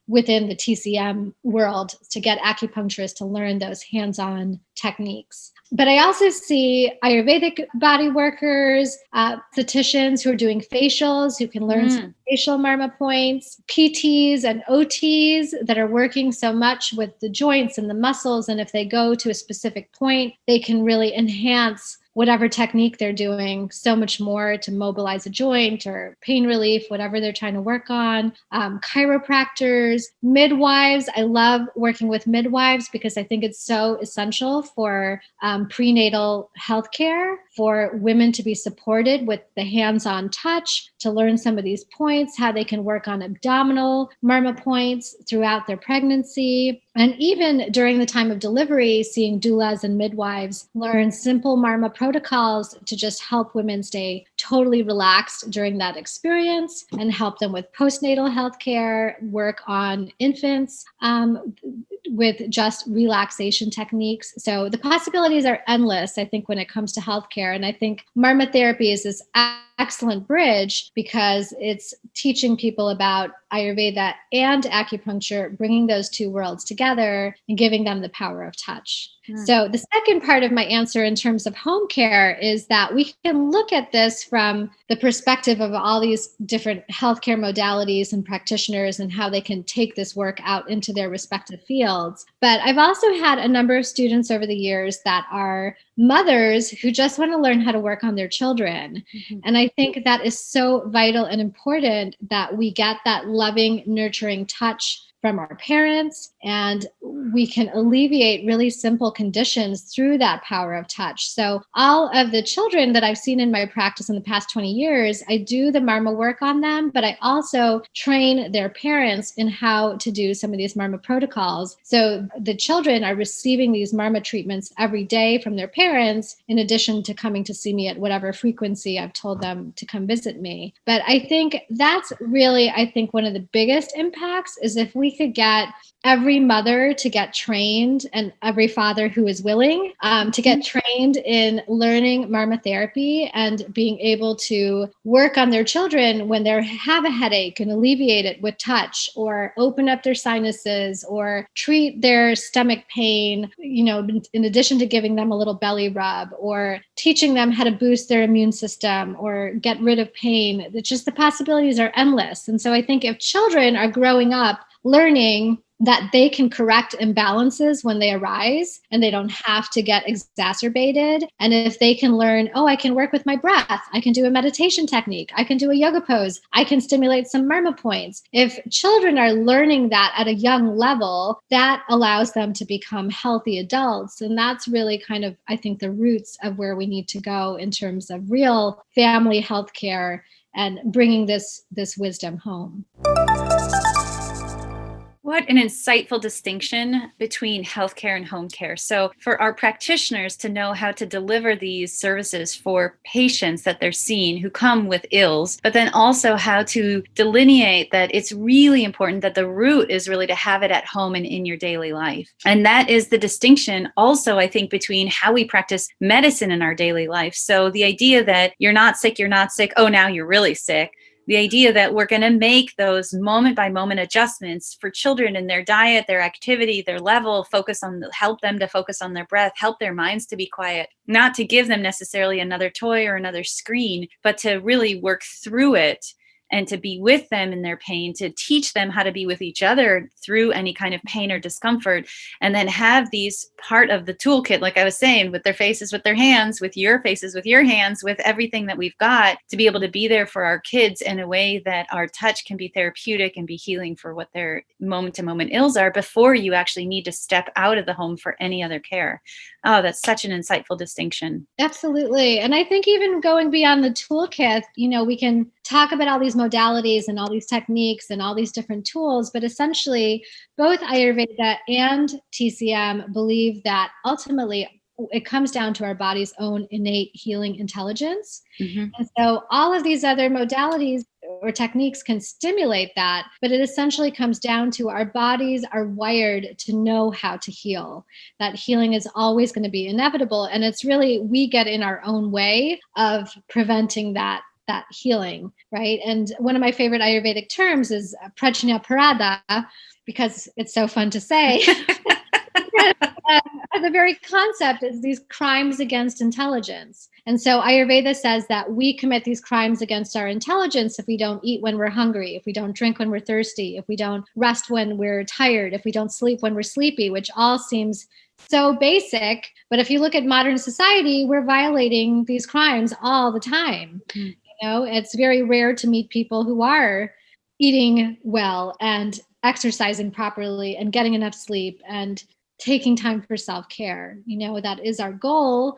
within the TCM world to get acupuncturists to learn those hands-on techniques. But I also see Ayurvedic body workers, estheticians who are doing facials, who can learn some facial Marma points, PTs and OTs that are working so much with the joints and the muscles. And if they go to a specific point, they can really enhance whatever technique they're doing so much more to mobilize a joint or pain relief, whatever they're trying to work on. Chiropractors, midwives. I love working with midwives because I think it's so essential for prenatal healthcare, for women to be supported with the hands-on touch, to learn some of these points, how they can work on abdominal Marma points throughout their pregnancy. And even during the time of delivery, seeing doulas and midwives learn simple Marma protocols to just help women stay totally relaxed during that experience and help them with postnatal health care, work on infants with just relaxation techniques. So the possibilities are endless, I think, when it comes to healthcare. And I think Marma therapy is this excellent bridge because it's teaching people about Ayurveda and acupuncture, bringing those two worlds together and giving them the power of touch. So the second part of my answer in terms of home care is that we can look at this from the perspective of all these different healthcare modalities and practitioners and how they can take this work out into their respective fields. But I've also had a number of students over the years that are mothers who just want to learn how to work on their children. And I think that is so vital and important that we get that loving, nurturing touch from our parents, and we can alleviate really simple conditions through that power of touch. So all of the children that I've seen in my practice in the past 20 years, I do the Marma work on them, but I also train their parents in how to do some of these Marma protocols. So the children are receiving these Marma treatments every day from their parents, in addition to coming to see me at whatever frequency I've told them to come visit me. But I think that's really, one of the biggest impacts is if we could get every mother to get trained and every father who is willing to get trained in learning Marma therapy and being able to work on their children when they have a headache and alleviate it with touch, or open up their sinuses, or treat their stomach pain, in addition to giving them a little belly rub, or teaching them how to boost their immune system or get rid of pain. It's just the possibilities are endless. And so I think if children are growing up learning that they can correct imbalances when they arise and they don't have to get exacerbated. And if they can learn, I can work with my breath, I can do a meditation technique, I can do a yoga pose, I can stimulate some Marma points. If children are learning that at a young level, that allows them to become healthy adults. And that's really kind of, I think, the roots of where we need to go in terms of real family healthcare and bringing this wisdom home. What an insightful distinction between healthcare and home care. So for our practitioners to know how to deliver these services for patients that they're seeing who come with ills, but then also how to delineate that it's really important that the root is really to have it at home and in your daily life. And that is the distinction also, I think, between how we practice medicine in our daily life. So the idea that you're not sick, oh, now you're really sick. The idea that we're going to make those moment by moment adjustments for children in their diet, their activity, their level, help them to focus on their breath, help their minds to be quiet, not to give them necessarily another toy or another screen, but to really work through it and to be with them in their pain, to teach them how to be with each other through any kind of pain or discomfort, and then have these part of the toolkit, like I was saying, with their faces, with their hands, with your faces, with your hands, with everything that we've got, to be able to be there for our kids in a way that our touch can be therapeutic and be healing for what their moment-to-moment ills are before you actually need to step out of the home for any other care. Oh, that's such an insightful distinction. Absolutely. And I think even going beyond the toolkit, we can talk about all these modalities and all these techniques and all these different tools, but essentially both Ayurveda and TCM believe that ultimately it comes down to our body's own innate healing intelligence. And so all of these other modalities or techniques can stimulate that, but it essentially comes down to our bodies are wired to know how to heal. That healing is always going to be inevitable. And it's really, we get in our own way of preventing that healing, right? And one of my favorite Ayurvedic terms is prajna parada, because it's so fun to say. The very concept is these crimes against intelligence. And so Ayurveda says that we commit these crimes against our intelligence if we don't eat when we're hungry, if we don't drink when we're thirsty, if we don't rest when we're tired, if we don't sleep when we're sleepy, which all seems so basic. But if you look at modern society, we're violating these crimes all the time. It's very rare to meet people who are eating well and exercising properly and getting enough sleep and taking time for self-care. That is our goal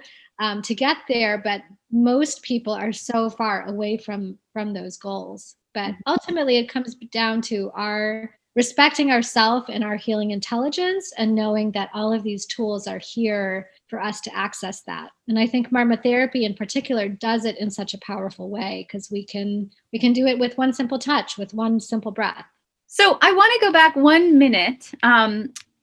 to get there, but most people are so far away from those goals. But ultimately it comes down to our respecting ourselves and our healing intelligence and knowing that all of these tools are here for us to access that. And I think Marma therapy in particular does it in such a powerful way because we can do it with one simple touch, with one simple breath. So I want to go back 1 minute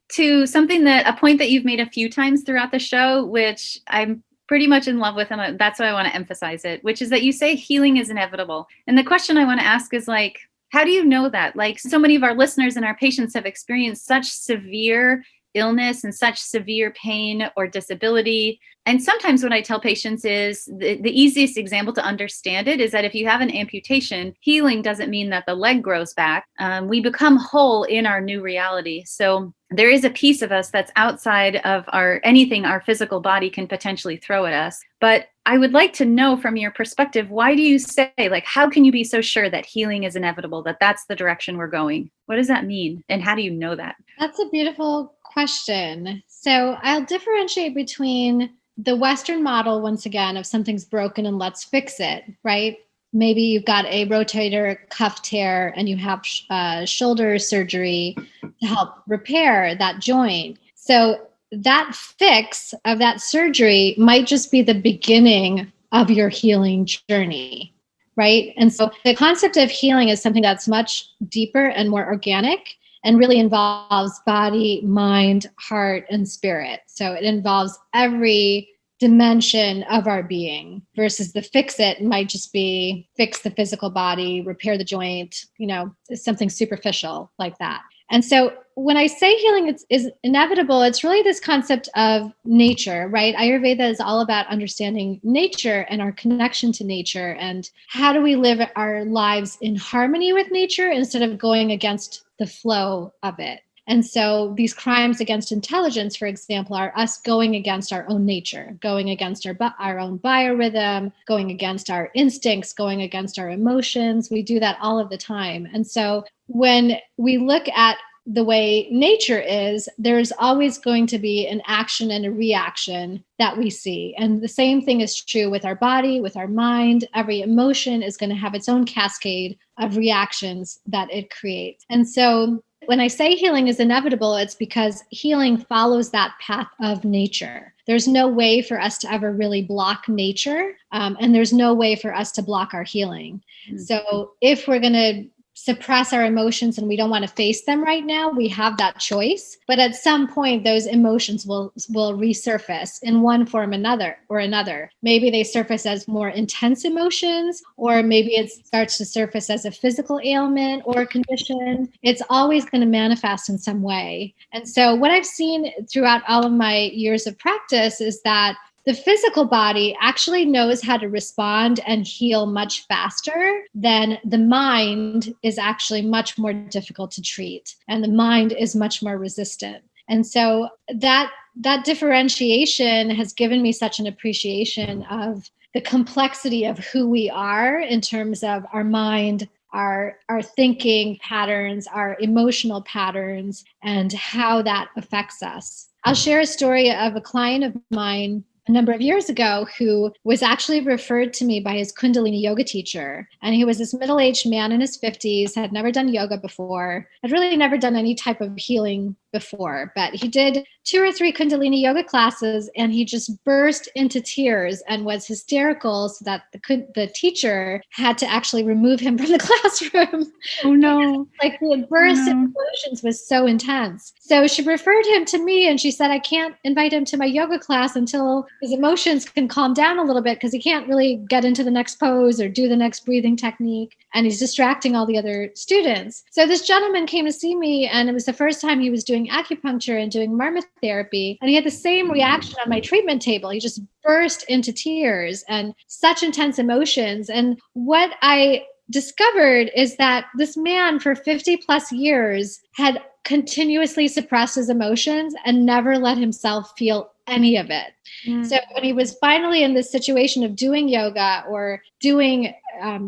to a point that you've made a few times throughout the show, which I'm pretty much in love with him. That's why I want to emphasize it, which is that you say healing is inevitable. And the question I want to ask is like, how do you know that? Like, so many of our listeners and our patients have experienced such severe illness and such severe pain or disability. And sometimes what I tell patients is the easiest example to understand it is that if you have an amputation, healing doesn't mean that the leg grows back. We become whole in our new reality. So there is a piece of us that's outside of anything our physical body can potentially throw at us. But I would like to know from your perspective, why do you say, like, how can you be so sure that healing is inevitable, that that's the direction we're going? What does that mean? And how do you know that? That's a beautiful question. So I'll differentiate between the Western model, once again, of something's broken and let's fix it, right? Maybe you've got a rotator cuff tear and you have shoulder surgery to help repair that joint. So that fix of that surgery might just be the beginning of your healing journey, right? And so the concept of healing is something that's much deeper and more organic and really involves body, mind, heart, and spirit. So it involves every dimension of our being, versus the fix it might just be fix the physical body, repair the joint, something superficial like that. And so when I say healing is inevitable, it's really this concept of nature, right? Ayurveda is all about understanding nature and our connection to nature, and how do we live our lives in harmony with nature instead of going against the flow of it. And so these crimes against intelligence, for example, are us going against our own nature, going against our own biorhythm, going against our instincts, going against our emotions. We do that all of the time. And so when we look at the way nature is, there's always going to be an action and a reaction that we see. And the same thing is true with our body, with our mind. Every emotion is going to have its own cascade of reactions that it creates. And so when I say healing is inevitable, it's because healing follows that path of nature. There's no way for us to ever really block nature, and there's no way for us to block our healing. Mm-hmm. So if we're going to suppress our emotions and we don't want to face them right now, we have that choice. But at some point, those emotions will resurface in one form or another. Maybe they surface as more intense emotions, or maybe it starts to surface as a physical ailment or a condition. It's always going to manifest in some way. And so what I've seen throughout all of my years of practice is that the physical body actually knows how to respond and heal much faster than the mind is actually much more difficult to treat. And the mind is much more resistant. And so that differentiation has given me such an appreciation of the complexity of who we are in terms of our mind, our thinking patterns, our emotional patterns, and how that affects us. I'll share a story of a client of mine a number of years ago who was actually referred to me by his Kundalini yoga teacher. And he was this middle-aged man in his 50s, had never done yoga before, had really never done any type of healing before, but he did 2 or 3 Kundalini yoga classes and he just burst into tears and was hysterical, so that the teacher had to actually remove him from the classroom. Oh no. Like the burst of emotions was so intense. So she referred him to me and she said, I can't invite him to my yoga class until his emotions can calm down a little bit, because he can't really get into the next pose or do the next breathing technique. And he's distracting all the other students. So this gentleman came to see me, and it was the first time he was doing acupuncture and doing Marma therapy. And he had the same reaction on my treatment table. He just burst into tears and such intense emotions. And what I discovered is that this man for 50 plus years had continuously suppressed his emotions and never let himself feel any of it. So when he was finally in this situation of doing yoga or doing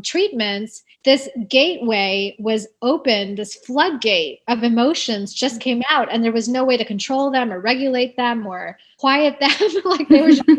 treatments, this gateway was open, this floodgate of emotions just came out, and there was no way to control them or regulate them or quiet them. Like they were just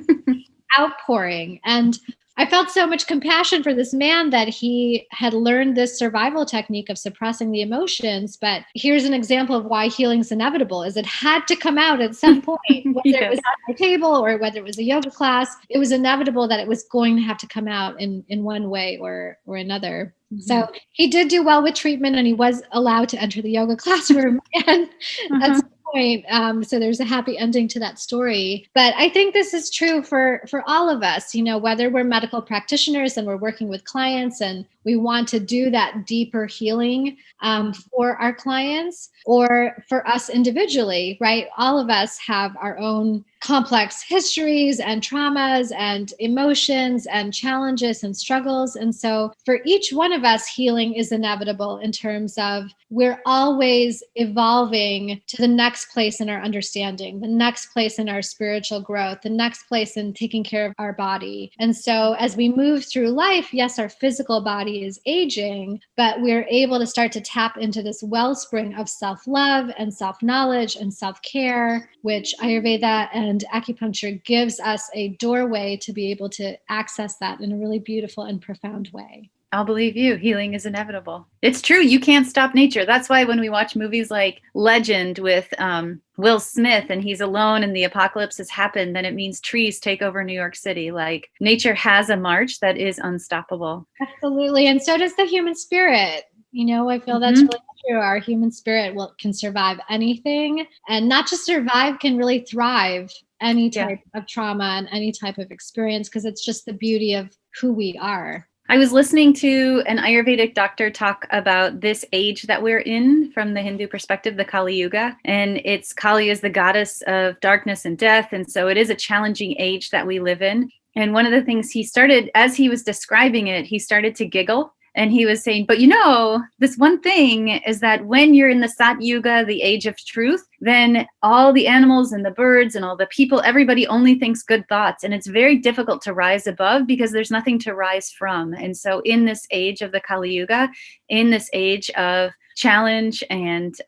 outpouring. And I felt so much compassion for this man that he had learned this survival technique of suppressing the emotions. But here's an example of why healing's inevitable, is it had to come out at some point, whether it was at my table or whether it was a yoga class. It was inevitable that it was going to have to come out in one way or another. Mm-hmm. So he did do well with treatment, and he was allowed to enter the yoga classroom. And at some point. So there's a happy ending to that story. But I think this is true for all of us, whether we're medical practitioners and we're working with clients and we want to do that deeper healing for our clients, or for us individually, right? All of us have our own complex histories and traumas and emotions and challenges and struggles. And so for each one of us, healing is inevitable in terms of we're always evolving to the next place in our understanding, the next place in our spiritual growth, the next place in taking care of our body. And so as we move through life, yes, our physical body is aging, but we're able to start to tap into this wellspring of self-love and self-knowledge and self-care, which Ayurveda and acupuncture gives us a doorway to be able to access that in a really beautiful and profound way. I'll believe you. Healing is inevitable. It's true. You can't stop nature. That's why when we watch movies like Legend with Will Smith and he's alone and the apocalypse has happened, then it means trees take over New York City. Like nature has a march that is unstoppable. Absolutely. And so does the human spirit. I feel that's really true. Our human spirit can survive anything, and not just survive, can really thrive any type of trauma and any type of experience, because it's just the beauty of who we are. I was listening to an Ayurvedic doctor talk about this age that we're in from the Hindu perspective, the Kali Yuga. And Kali is the goddess of darkness and death. And so it is a challenging age that we live in. And one of the things as he was describing it, he started to giggle. And he was saying, but this one thing is that when you're in the Sat Yuga, the age of truth, then all the animals and the birds and all the people, everybody only thinks good thoughts. And it's very difficult to rise above because there's nothing to rise from. And so in this age of the Kali Yuga, in this age of challenge and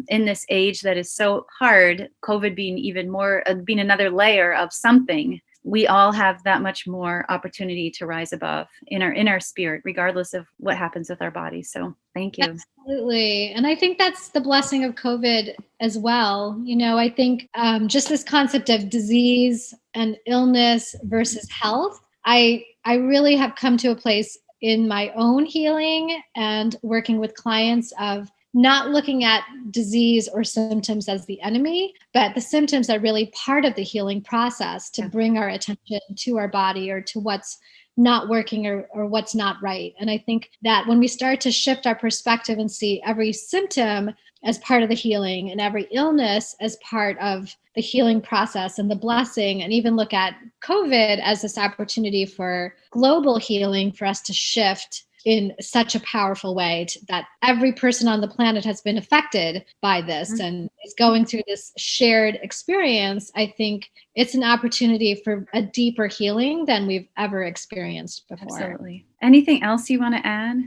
in this age that is so hard, COVID being even more, being another layer of something, we all have that much more opportunity to rise above in our spirit, regardless of what happens with our bodies. So thank you. Absolutely. And I think that's the blessing of COVID as well. I think just this concept of disease and illness versus health, I really have come to a place in my own healing and working with clients of not looking at disease or symptoms as the enemy, but the symptoms are really part of the healing process to bring our attention to our body or to what's not working or what's not right. And I think that when we start to shift our perspective and see every symptom as part of the healing and every illness as part of the healing process and the blessing, and even look at COVID as this opportunity for global healing, for us to shift in such a powerful way that every person on the planet has been affected by this and is going through this shared experience, I think it's an opportunity for a deeper healing than we've ever experienced before. Absolutely. Anything else you want to add?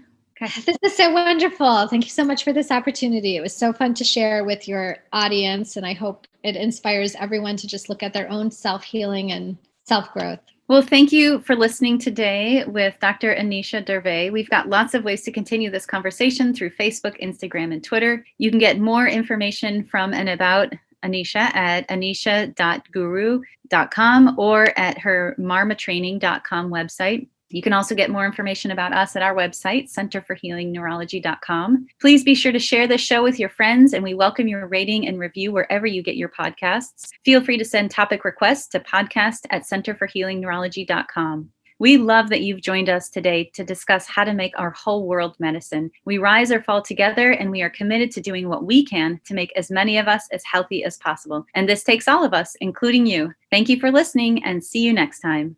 Okay. This is so wonderful. Thank you so much for this opportunity. It was so fun to share with your audience, and I hope it inspires everyone to just look at their own self-healing and self-growth. Well, thank you for listening today with Dr. Anisha Durve. We've got lots of ways to continue this conversation through Facebook, Instagram, and Twitter. You can get more information from and about Anisha at anisha.guru.com or at her marmatraining.com website. You can also get more information about us at our website, centerforhealingneurology.com. Please be sure to share this show with your friends, and we welcome your rating and review wherever you get your podcasts. Feel free to send topic requests to podcast@centerforhealingneurology.com. We love that you've joined us today to discuss how to make our whole world medicine. We rise or fall together, and we are committed to doing what we can to make as many of us as healthy as possible. And this takes all of us, including you. Thank you for listening, and see you next time.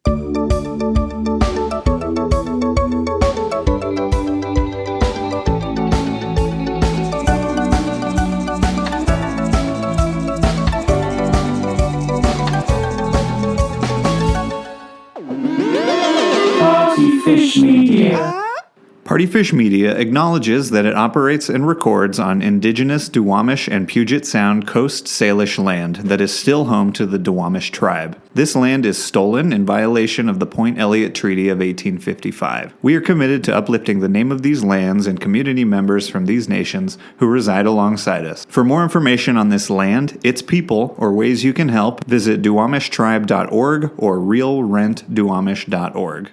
Fish Media. Partyfish Media acknowledges that it operates and records on indigenous Duwamish and Puget Sound Coast Salish land that is still home to the Duwamish tribe. This land is stolen in violation of the Point Elliott Treaty of 1855. We are committed to uplifting the name of these lands and community members from these nations who reside alongside us. For more information on this land, its people, or ways you can help, visit duwamishtribe.org or realrentduwamish.org.